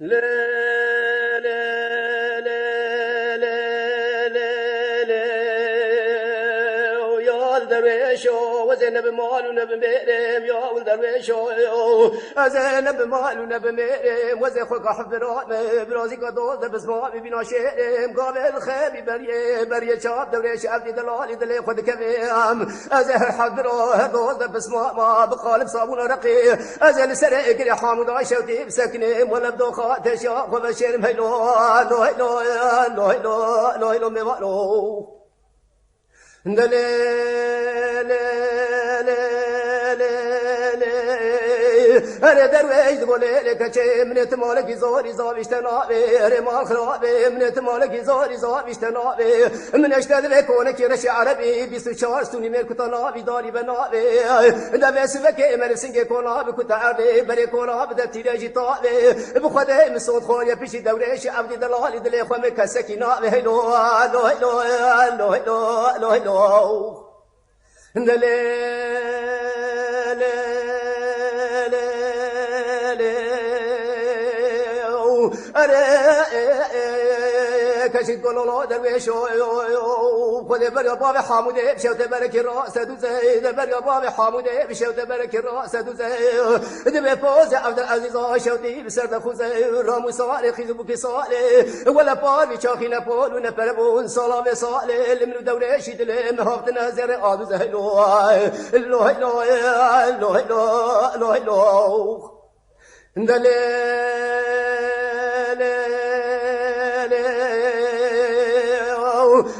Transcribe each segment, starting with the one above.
لا لا لا لا لا لا يا الدرويش وزينب مال ونب ميرم يا الدرويش زينب مال ونب ميرم وزي خلق حفرات برازي قدوز بسماء ببنا شيرم قابل خيبي بريه شاب درويش عبدي دلالي دلي خد كميم ازهر حفرات دوز بسماء ما بقالب صابون رقي ازل سرق يا حامد عشوتي بسكنم ولا بدوخات تشاق وبشير مهلو لو لو لو لو لو لو مبالو دليل أنا درويش تقول لك شيء من تمالك زوري زابيش تنابي أنا ما خرابي من تمالك زوري زابيش تنابي من أشتد بكونك رش عربي بيسو شهر سوني ملك تنابي داري بنابي ده بس بكي من سنگ كوناب كنت عربي بري كوناب ده تيجي طابي بخده من صوت خوريا بيشي درويش عبدي دلالي دلي خو مكسكي نابي هلو هلو هلو هلو هلو هلو هلو كشيت قولوا درويش خذ بريا بابي حامودي بشوت برك الراس دوزي بريا بابي حامودي بشوت برك الراس دوزي دبي فوز عبد العزيز شوتي بسرد خوزي رامو صالح خذبك صالح ولا باري شاخينا بول ونفربون صلاه صالح لمن درويش دلم هبط نازر ادوزي لو لو لو لو لو لو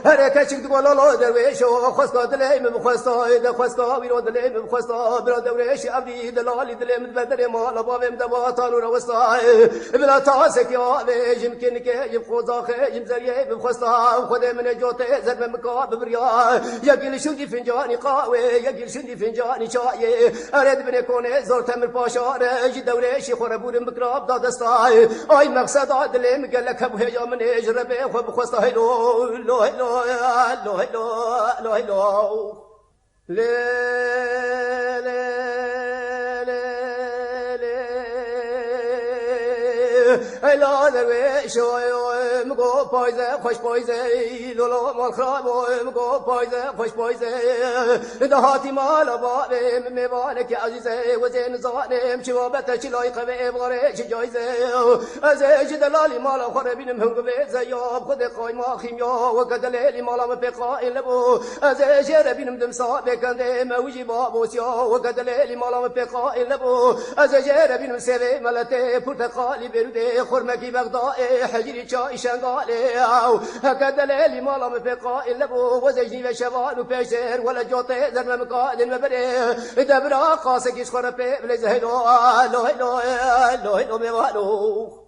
هر کسی که بالا لا درویش خواستا دلیم بخواستا ایده خواستا بیرو دلیم بخواستا برا درویش عبدی دلالی دلیم بدر مال بابم دباتان و روستا بلا تاسک یا ویجم کن که یم خوزا خیم زریه بخواستا خود من جوت زد مکاب بریا یکیل شندی فنجانی قاوه یکیل شندی فنجانی چای ارد بن کنه زور تمر پاشا رج درویش خور بورم بکراب دادستا ای مقصد دلیم گلک ابو هجا من اجربه خو بخواستا هلو لو لو لو لو لو لو لا لا لا درویش مگو پایزه خوش پایزه لولو مال خراب مگو پایزه خوش پایزه دهاتی مال بابم میوانک عزیزه و زین زانم شوابت چلای قوی باره جایزه از جدلالی مال خور بینم هم قوی زیاب خود قایما خیمیا و کدلیلی مالم فقائل بو از جر بینم دم صاحب کنده موجی بابوسیا و کدلیلی مالم فقائل بو از جر بینم سوی ملته پرتقالی برده خرمکی بغداد حجری چای شنگالی او کدلیلی مالم فقائل بو و زجنی و شوال و پیشر ولا جوته زر مقادن مبره دبرا قاسکیش خور پی بلزه هلو هلو هلو هلو هلو میوالو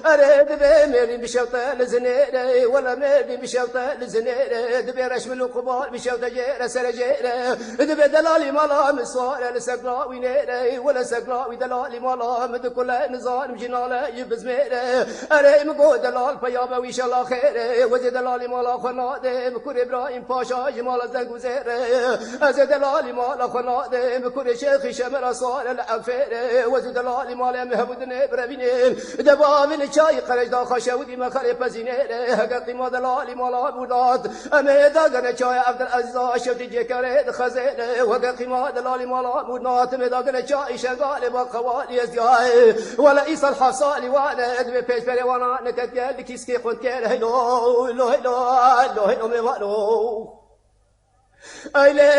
أريد بميري بشوطة لزنيرة ولا ميري بشوطة لزنيرة دبي رشم القبال بشوطة جيرة سر جيرة دبي دلالي مالا مسوارة لسقلا وينيرة ولا سقلا ودلالي مالا مد كل نزال مجنالة يبزميرة أريد مقو دلال فيابا ويش الله خيرة وزي دلالي مالا خنادم كور إبراهيم باشا جمال زنگ وزيرة أزي دلالي مالا خنادم كور شيخ شمر صار العفيرة وزي دلالي مالا مهبودن بربينين دبابين شاي قرج دا خشودي ما خلي بزينه حقيقي ما دلالي مالا بودات اما داغنا شاي عبد العزيز شفتي جكره خزينه وحقيقي ما دلالي مالا بودات ما داغنا شاي شغال با خوالي ازياي ولا ايصل الحصالي وانا ادمي بيش فري وانا نكت قال كيسكي كنت كان هلو هلو هلو هلو هلو ميوالو اي لا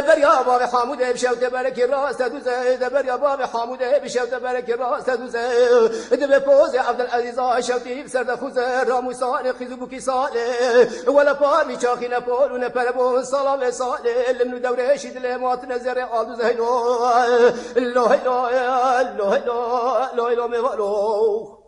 بريا بابي حاموده بشوت برك الراس تدوزه بريا بابي حاموده بشوت برك الراس تدوزه دبي فوز عبد العزيز شوتي بسرد خوزه رامو صالح خذبك صالح ولا باري شاخينا بول ونفربون صلاه صالح لمن دوريش دلمات نزر عالوزه لو لو لو لو لو لو